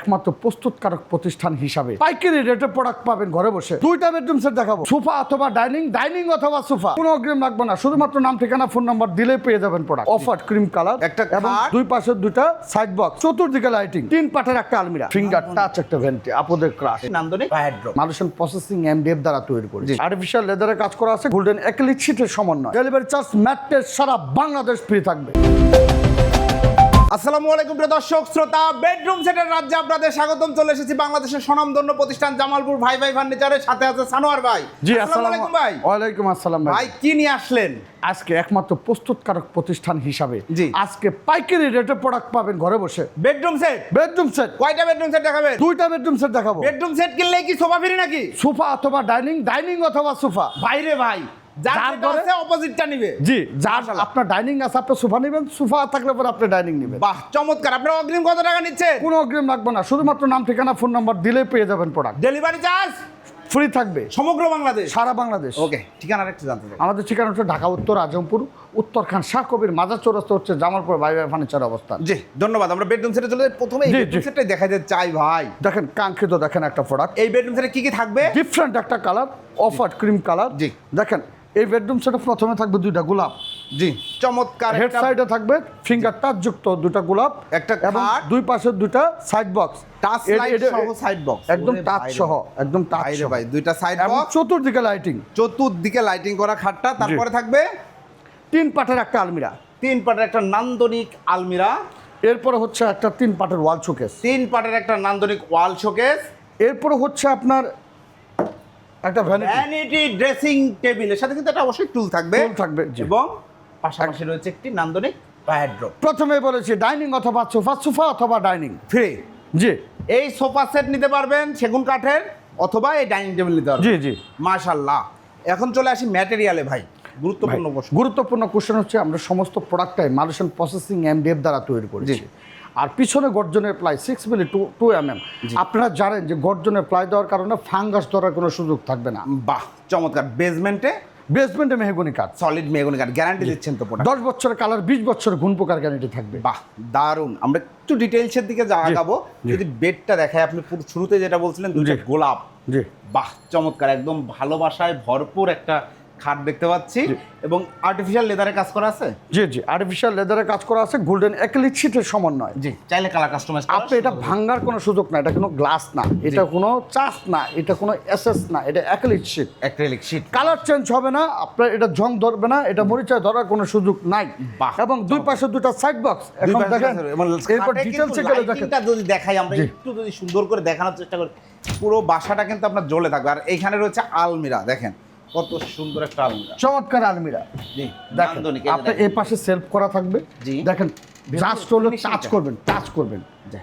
একমাত্র প্রস্তুতকারক প্রতিষ্ঠান হিসাবে পাইকারি রেটে প্রোডাক্ট পাবেন ঘরে বসে। দুইটা বেডরুম সেট দেখাবো, সোফা অথবা ডাইনিং অথবা সোফা, কোনো অগ্রিম লাগবে না, শুধুমাত্র নাম ঠিকানা ফোন নাম্বার দিলেই পেয়ে যাবেন প্রোডাক্ট। অফার ক্রিম কালার একটা এবং খাট, দুই পাশে দুইটা সাইড বক্স, চতুর্দিকে লাইটিং, 3 পাটের একটা আলমিরা, ফিঙ্গার টাচ একটা ভেন্টি, আপদের ক্রাশ, নান্দনিক ওয়ারড্রোব মানুষের প্রসেসিং এমডিএফ দ্বারা তৈরি করেছে। আর্টিফিশিয়াল লেদারে কাজ করা আছে, গোল্ডেন অ্যাক্রিলিক শীটের সমন্বয়। ডেলিভারি চার্জ ম্যাট্রেস সারা বাংলাদেশ ফ্রি থাকবে। আসসালামু আলাইকুম প্রিয় দর্শক শ্রোতা, বেডরুম সেটের রাজ্যে আপনাদের স্বাগতম। চলে এসেছি বাংলাদেশের স্বনামধন্য প্রতিষ্ঠান জামালপুর ভাই ফার্নিচারের সাথে আছে সানোয়ার ভাই। জি আসসালামু আলাইকুম ভাই। ওয়ালাইকুম আসসালাম ভাই কি নিয়ে আসলেন আজকে? একমাত্র প্রস্তুতকারক প্রতিষ্ঠান হিসাবে জি আজকে পাইকারি রেটে প্রোডাক্ট পাবেন ঘরে বসে। বেডরুম সেট কয়টা বেডরুম সেট দেখাবেন? দুইটা বেডরুম সেট দেখাবো। বেডরুম সেট কিনলে কি সোফা ফ্রি নাকি? সোফা অথবা ডাইনিং অথবা সোফা। বাইরে ভাই যার ঘরে অপোজিটটা নিবে। জি, যার আপনার ডাইনিং আছে আপনি সোফা নেবেন, সোফা থাকলে পরে আপনি ডাইনিং নেবেন। বাহ চমৎকার। আপনারা অগ্রিম কত টাকা নিচ্ছেন? কোনো অগ্রিম লাগবে না, শুধুমাত্র নাম ঠিকানা ফোন নাম্বার দিলেই পেয়ে যাবেন প্রোডাক্ট। ডেলিভারি চার্জ ফ্রি থাকবে সমগ্র বাংলাদেশ, সারা বাংলাদেশ। ওকে, ঠিকানাটা একটু জানতে চাই। আমাদের ঠিকানা হচ্ছে ঢাকা উত্তর আজমপুর, উত্তর খান শাহ কবির মাজার চৌরাস্তা হচ্ছে জামালপুর ভাই ফার্নিচার অবস্থান। জি ধন্যবাদ। আমরা বেডরুম সেটে চলে যাই। প্রথমে এই জি, বেডরুম জি। সেটটাই দেখাতে চাই ভাই। দেখেন কাঙ্ক্ষিত, দেখেন একটা প্রোডাক্ট। এই বেডরুম সেটে কি কি থাকবে? ডিফারেন্ট একটা কালার, অফার ক্রিম কালার। জি। দেখেন এই বেডরুম সেটে প্রথমে থাকবে দুইটা গোলাপ। জি চমৎকার। হেড সাইডে থাকবে ফিঙ্গার টাচ যুক্ত দুইটা গোলাপ, একটা এবং খাট, দুই পাশে দুইটা সাইড বক্স, টাচ লাইট সহ সাইড বক্স, একদম টাচ সহ, একদম টাচ বাইরে সহ ভাই দুইটা সাইড এবং বক্স, চতুর্দিকে লাইটিং, চতুর্দিকে লাইটিং করা খাটটা। তারপরে থাকবে 3 পাটের একটা আলমিরা, 3 পাটের একটা নান্দনিক আলমিরা, এরপরে হচ্ছে একটা 3 পাটের ওয়াল শোকেস, 3 পাটের একটা নান্দনিক ওয়াল শোকেস, এরপরে হচ্ছে আপনার একটা ভ্যানিটি ড্রেসিং টেবিলের সাথে কিন্তু একটা অবশ্যই টুল থাকবে জি। এবং পাশাপাশি রয়েছে একটি নান্দনিক ওয়ারড্রোব। প্রথমে বলেছি ডাইনিং অথবা সোফা অথবা ডাইনিং ফ্রি। জি এই সোফা সেট নিতে পারবেন সেগুন কাঠের, অথবা এই ডাইনিং টেবিল নিতে পারবেন। জি জি মাশাআল্লাহ। এখন চলে আসি ম্যাটেরিয়ালে ভাই, গুরুত্বপূর্ণ প্রশ্ন। গুরুত্বপূর্ণ কোশ্চেন হচ্ছে আমরা সমস্ত প্রোডাক্টটাই মানুষের প্রসেসিং এমডিএফ দ্বারা তৈরি করেছি। আর পিছনে গর্জনের প্লাই 6 মিলি 2 mm। আপনারা জানেন যে গর্জনের প্লাই দেওয়ার কারণে ফাঙ্গাস ধরার কোনো সুযোগ থাকবে না। বাহ চমৎকার। বেসমেন্টে মেহগনি কাঠ, সলিড মেহগনি কাঠ, গ্যারান্টি দিচ্ছেন তো প্রোডাক্ট? 10 বছরের কালার, 20 বছরের গুণ পোকার গ্যারান্টি থাকবে। বাহ দারুণ। আমরা একটু ডিটেইলসের দিকে আগাবো। যদি বেডটা দেখায়, আপনি পুরো শুরুতে যেটা বলছিলেন দুইটা গোলাপ, জি বাহ চমৎকার। একদম ভালোবাসায় ভরপুর একটা খাট দেখতে পাচ্ছি এবং আর্টিফিশিয়াল লেদারে কাজ করা আছে। জি জি, আর্টিফিশিয়াল লেদারে কাজ করা আছে, গোল্ডেন অ্যাক্রিলিক শীটের সমন্বয়। জি, চাইলে কালার কাস্টমাইজ আপনি এটা ভাঙার কোনো সুযোগ না, এটা কোনো গ্লাস না, এটা কোনো চাষ না, এটা কোনো এসএস না, এটা acrylic sheet. Acrylic sheet, colour change হবে না, আপনার এটা জং ধরবে না, এটা মরিচা ধরার কোনো সুযোগ নাই। বাহ, এবং দুই পাশে দুটো সাইড বক্স। এখন দেখেন এরপর ডিটেইলসে গেলে দেখেন, যদি দেখাই আমরা একটু, যদি সুন্দর করে দেখানোর চেষ্টা করি, পুরো বাসাটা কিন্তু আপনার জ্বলে থাকবে। আর এইখানে রয়েছে আলমিরা, দেখেন কত সুন্দর একটা আলমিরা, চমৎকার আলমিরা। জি দেখেন আপনি এই পাশে সেলফ করা থাকবে। জি দেখেন জাস্ট হলো টাচ করবেন,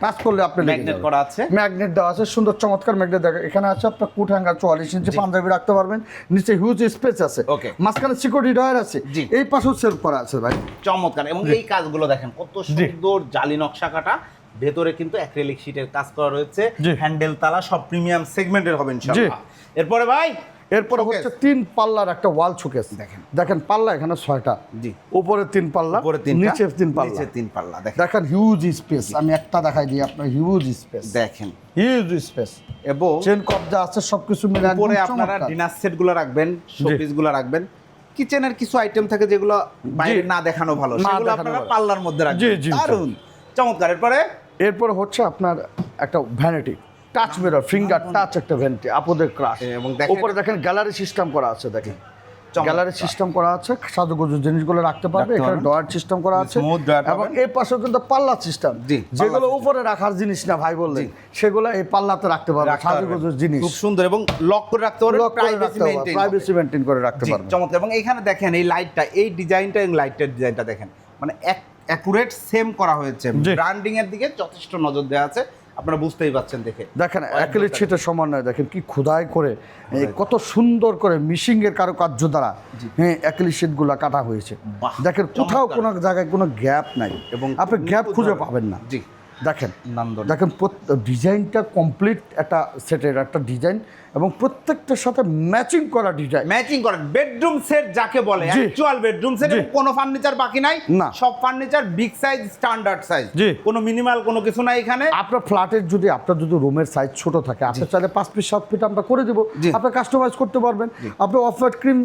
টাচ করলে আপনি ম্যাগনেট করা আছে, ম্যাগনেট দেওয়া আছে, সুন্দর চমৎকার ম্যাগনেট। দেখেন এখানে আছে আপনার কুট হ্যাঙ্গার 44 ইঞ্চি পাঞ্জাবি রাখতে পারবেন, নিচে হিউজ স্পেস আছে, ওকে, মাঝখানে সিকিউরিটি ডয়ার আছে, এই পাশেও সেলফ করা আছে ভাই। চমৎকার। এবং এই কাজগুলো দেখেন কত সুন্দর, জালি নকশা কাটা, ভেতরে কিন্তু অ্যাক্রিলিক শীটের কাজ করা রয়েছে, হ্যান্ডেল তালা সব প্রিমিয়াম সেগমেন্টের হবে ইনশাআল্লাহ। এরপরে ভাই, এরপরে হচ্ছে 3 পাল্লার একটা ওয়াল শোকেস। দেখেন পাল্লা এখানে 6টা, জি উপরে 3 পাল্লা, নিচে 3 পাল্লা, নিচে 3 পাল্লা। দেখেন হিউজ স্পেস। আমি একটা দেখাই দিই আপনার, হিউজ স্পেস দেখেন, হিউজ স্পেস এবং চেন কবজা আছে, সবকিছু মিলে একদম উপরে আপনারা ডিনার সেটগুলো রাখবেন, শোপিসগুলো রাখবেন। কিচেনের কিছু আইটেম থাকে যেগুলো বাইরে না দেখানো ভালো, সেগুলো আপনারা পাল্লার মধ্যে রাখবেন। দারুণ চমৎকার। এরপরে হচ্ছে আপনার একটা vanity touch mirror, finger touch একটা ভ্যানিটি, আপদের ক্রাশ। এবং উপরে দেখেন গ্যালারি সিস্টেম করা আছে, দেখেন গ্যালারি সিস্টেম করা আছে, সাজুগুজু জিনিসগুলো রাখতে পারবে। এখানে ডয়ার সিস্টেম করা আছে, এবং এই পাশে কিন্তু পাল্লা সিস্টেম, যেগুলো উপরে রাখার জিনিস না ভাই বললেন, সেগুলো এই পাল্লাতে রাখতে পারবে, সাজুগুজু জিনিস খুব সুন্দর। এবং লক করে রাখতে পারবে, প্রাইভেসি মেইনটেইন করে রাখতে পারবে। চমৎকার। এবং এখানে দেখেন এই লাইটটা, এই ডিজাইনটা এবং লাইটের ডিজাইনটা দেখেন, মানে অ্যাকুরেট সেম করা হয়েছে। ব্র্যান্ডিং এর দিকে যথেষ্ট নজর দেওয়া আছে, আপনারা বুঝতেই পাচ্ছেন দেখে। দেখেন অ্যাক্রিলিক শীটের সমন্বয়, দেখেন কি খোদাই করে, কত সুন্দর করে মিশিং এর কারুকার্য দ্বারা অ্যাক্রিলিক শীটগুলো কাটা হয়েছে। দেখেন কোথাও কোনো জায়গায় কোনো গ্যাপ নাই, এবং আপনি গ্যাপ খুঁজে পাবেন না। জি দেখেন ডিজাইনটা কমপ্লিট একটা সেটের একটা ডিজাইন, এবং প্রত্যেকটার সাথে ম্যাচিং করা ডিজাইন। ম্যাচিং করা বেডরুম সেট যাকে বলে, অ্যাকচুয়াল বেডরুম সেট, কোনো ফার্নিচার বাকি নাই, না সব furniture big size, standard size, কোনো মিনিমাল কোনো কিছু নাই এখানে। আপনার ফ্ল্যাটের যদি রুমের সাইজ ছোট থাকে, আপনি চাইলে 5 ফিট 7 ফিট আমরা করে দেবো, আপনি কাস্টমাইজ করতে পারবেন। আপনি অফ হোয়াইট ক্রিম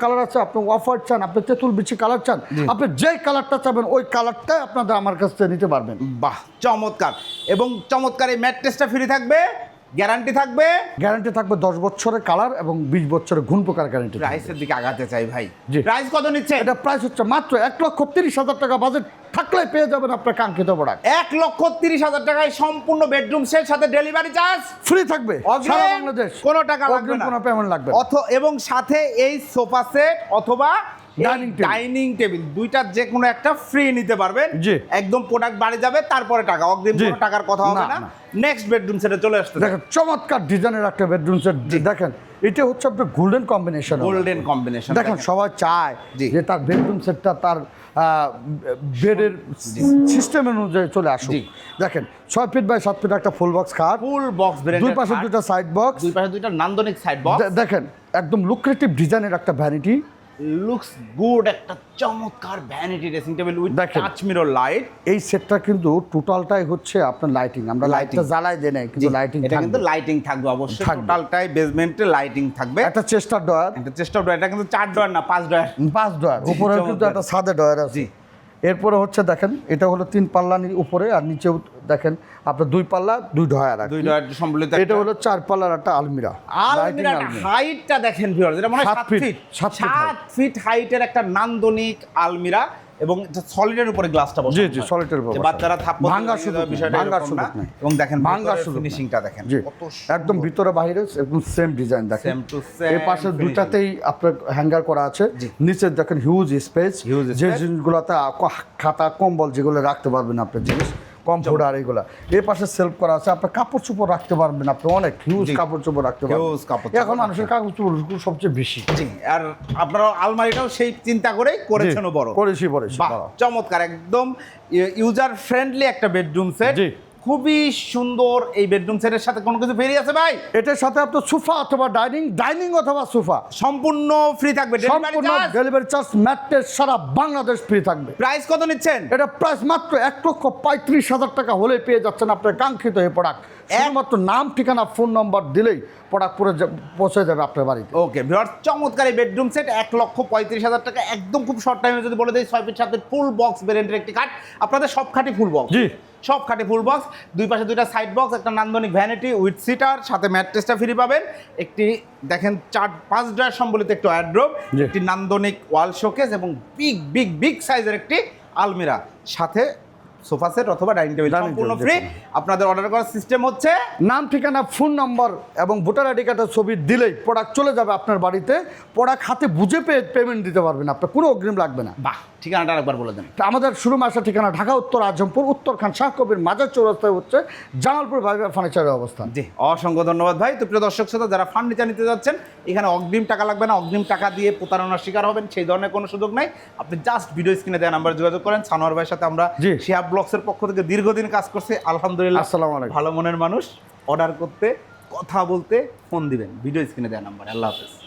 কালার আছে, আপনি অফ হোয়াইট চান, আপনি তেঁতুল বিচি কালার চান, আপনি যেই কালারটা চাবেন ওই কালারটাই আপনাদের আমার কাছ থেকে নিতে পারবেন। বাহ, চমৎকার। এবং চমৎকার এই ম্যাট্রেসটা ফ্রি থাকবে, গ্যারান্টি থাকবে 10 বছরের কালার এবং 20 বছরের ঘুণ পোকার গ্যারান্টি। প্রাইসের দিকে আগাতে চাই ভাই, প্রাইস কত নিচ্ছে? এটা প্রাইস হচ্ছে মাত্র 1,30,000 টাকা। বাজেট থাকলে পেয়ে যাবেন আপনার কাঙ্ক্ষিত প্রোডাক্ট। 1,30,000 টাকায় সম্পূর্ণ বেডরুম সেট, সাথে ডেলিভারি চার্জ ফ্রি থাকবে সারা বাংলাদেশ, কোনো টাকা লাগবে না, কোনো পেমেন্ট লাগবে না। এবং সাথে এই সোফা সেট অথবা ডাইনিং টেবিল দুইটার যে কোনো একটা ফ্রি নিতে পারবেন। একদম প্রোডাক্ট বাড়ি যাবে, তারপরে টাকা অগ্রিম, কোনো টাকার কথা হবে না। নেক্সট বেডরুম সেটে চলে আসতে দেখেন, চমৎকার ডিজাইনের একটা বেডরুম সেট। দেখেন, এটা হচ্ছে আপনার গোল্ডেন কম্বিনেশন। দেখেন, সবাই চায় যে তার বেডরুম সেটটা তার বেডের সিস্টেম অনুযায়ী চলে আসুক। দেখেন, 6 ফিট বাই 7 ফিট একটা ফুল বক্স খাট, দুই পাশে দুটো সাইড বক্স, দুই পাশে দুইটা নান্দনিক সাইড বক্স। দেখেন, একদম লুক্রেটিভ ডিজাইনের একটা ভ্যানিটি, লুকস গুড, একটা চমৎকার vanity dressing table with touch mirror light. এই সেটটা কিন্তু টোটালটাই হচ্ছে আপনার লাইটিং। আমরা লাইটটা জ্বালাই দেই না, কিন্তু লাইটিং এটা কিন্তু লাইটিং থাকবে অবশ্যই, টোটালটাই বেসমেন্টে লাইটিং থাকবে। একটা চেস্টার ডয়ার, এটা কিন্তু 4 ডয়ার না 5 ডয়ার, 5 ডয়ার। উপরে কিন্তু একটা সাদা ডয়ার আছে। এরপরে হচ্ছে দেখেন, এটা হলো 3 পাল্লা উপরে, আর নিচেও দেখেন আপনার 2 পাল্লা 2 ডয়ার আছে, 2 ডয়ার সম্বলিত। এটা হলো 4 পাল্লার একটা আলমিরা। আলমিরার হাইটটা দেখেন ভিউয়ার্স, এটা মনে হয় 7 ফিট হাইটের একটা নান্দনিক আলমিরা, এবং এটা সলিডের উপরে গ্লাসটা বসানো। জি, সলিডের উপরে বাচ্চারা থাপ্পড় ভাঙার বিষয়টা এরকম না। এবং দেখেন ভাঙার ফিনিশিংটা দেখেন, কত একদম ভিতরে বাইরে একদম সেম ডিজাইন। দেখেন, সেম টু সেম। এই পাশে দুটাতেই আপনার হ্যাঙ্গার করা আছে। নিচে দেখেন হিউজ স্পেস, যে জিনিসগুলোতে খাতা কম্বল যেগুলো রাখতে পারবেন আপনার জিনিস, কমফোর্টার এগুলা। এই পাশে সেলফ করা আছে, আপনার কাপড় চোপড় রাখতে পারবেন, আপনি অনেক হিউজ কাপড় চোপড় রাখতে পারবেন। এখন মানুষের কাপড় চোপড় সবচেয়ে বেশি। আর আপনারা আলমারিটাও সেই চিন্তা করেই করেছেন, বড় করেছি। চমৎকার, একদম ইউজার ফ্রেন্ডলি একটা বেডরুম সেট, খুবই সুন্দর। এই বেডরুম সেটের সাথে কোনো কিছু ফ্রি আছে ভাই? এটার সাথে আপনার সোফা অথবা ডাইনিং অথবা সোফা সম্পূর্ণ ফ্রি থাকবে, ডেলিভারি চার্জ ম্যাট্রেস সারা বাংলাদেশ ফ্রি থাকবে। প্রাইস কত নিচ্ছেন? এটা প্রাইস মাত্র 1,35,000 টাকা হলে পেয়ে যাচ্ছেন আপনার কাঙ্ক্ষিত এই প্রোডাক্ট। শুধুমাত্র নাম, ঠিকানা, ফোন নাম্বার দিলেই প্রোডাক্ট পৌঁছে যাবে আপনার বাড়িতে। ওকে ভিউয়ার্স, চমৎকার এই বেডরুম সেট 1,35,000 টাকা, একদম খুব শর্ট টাইমে যদি বলে দেই 6 ফিট 7 ফিট ফুল বক্স ভেরিয়েন্টের একটি খাট। আপনাদের সব খাটই ফুল বক্স, সব খাটে ফুল বক্স, দুই পাশে দুইটা সাইড বক্স, একটা নান্দনিক ভ্যানিটি উইথ সিটার, সাথে ম্যাট্রেসটা ফ্রি পাবেন। একটি দেখেন 4-5 ড্রয়ার সম্বলিত একটি ওয়ার্ডরোব, একটি নান্দনিক ওয়াল শোকেস এবং বিগ সাইজের একটি আলমিরা, সাথে সোফা সেট অথবা ডাইনিং টেবিল সম্পূর্ণ ফ্রি। আপনাদের অর্ডার করার সিস্টেম হচ্ছে নাম, ঠিকানা, ফোন নাম্বার এবং ভোটার আইডি কার্ডের ছবি দিলেই প্রোডাক্ট চলে যাবে আপনার বাড়িতে। প্রোডাক্ট হাতে বুঝে পেমেন্ট দিতে পারবেন, আপনার কোনো অগ্রিম লাগবে না। বাহ, ঠিকানাটা আরেকবার বলে দেন। আমাদের শুরু মাসের ঠিকানা ঢাকা উত্তর আজমপুর, উত্তর খান শাহ কবির মাজার চৌরাস্তায় হচ্ছে জামালপুর ভাইবার ফার্নিচারের অবস্থান। জি, অসংখ্য ধন্যবাদ ভাই। তো প্রিয় দর্শক শ্রোতা, যারা ফার্নিচার নিতে যাচ্ছেন, এখানে অগ্রিম টাকা লাগবে না, অগ্রিম টাকা দিয়ে প্রতারণার শিকার হবেন সেই ধরনের কোনো সুযোগ নাই। আপনি জাস্ট ভিডিও স্ক্রিনে দেওয়া নাম্বারে যোগাযোগ করেন। সানোয়ার ভাইয়ের সাথে আমরা শিহাব ব্লগসের পক্ষ থেকে দীর্ঘদিন কাজ করছি, আলহামদুলিল্লাহ। আসসালামু আলাইকুম। ভালো মনের মানুষ, অর্ডার করতে, কথা বলতে ফোন দিবেন ভিডিও স্ক্রিনে দেওয়া নাম্বারে। আল্লাহ হাফেজ।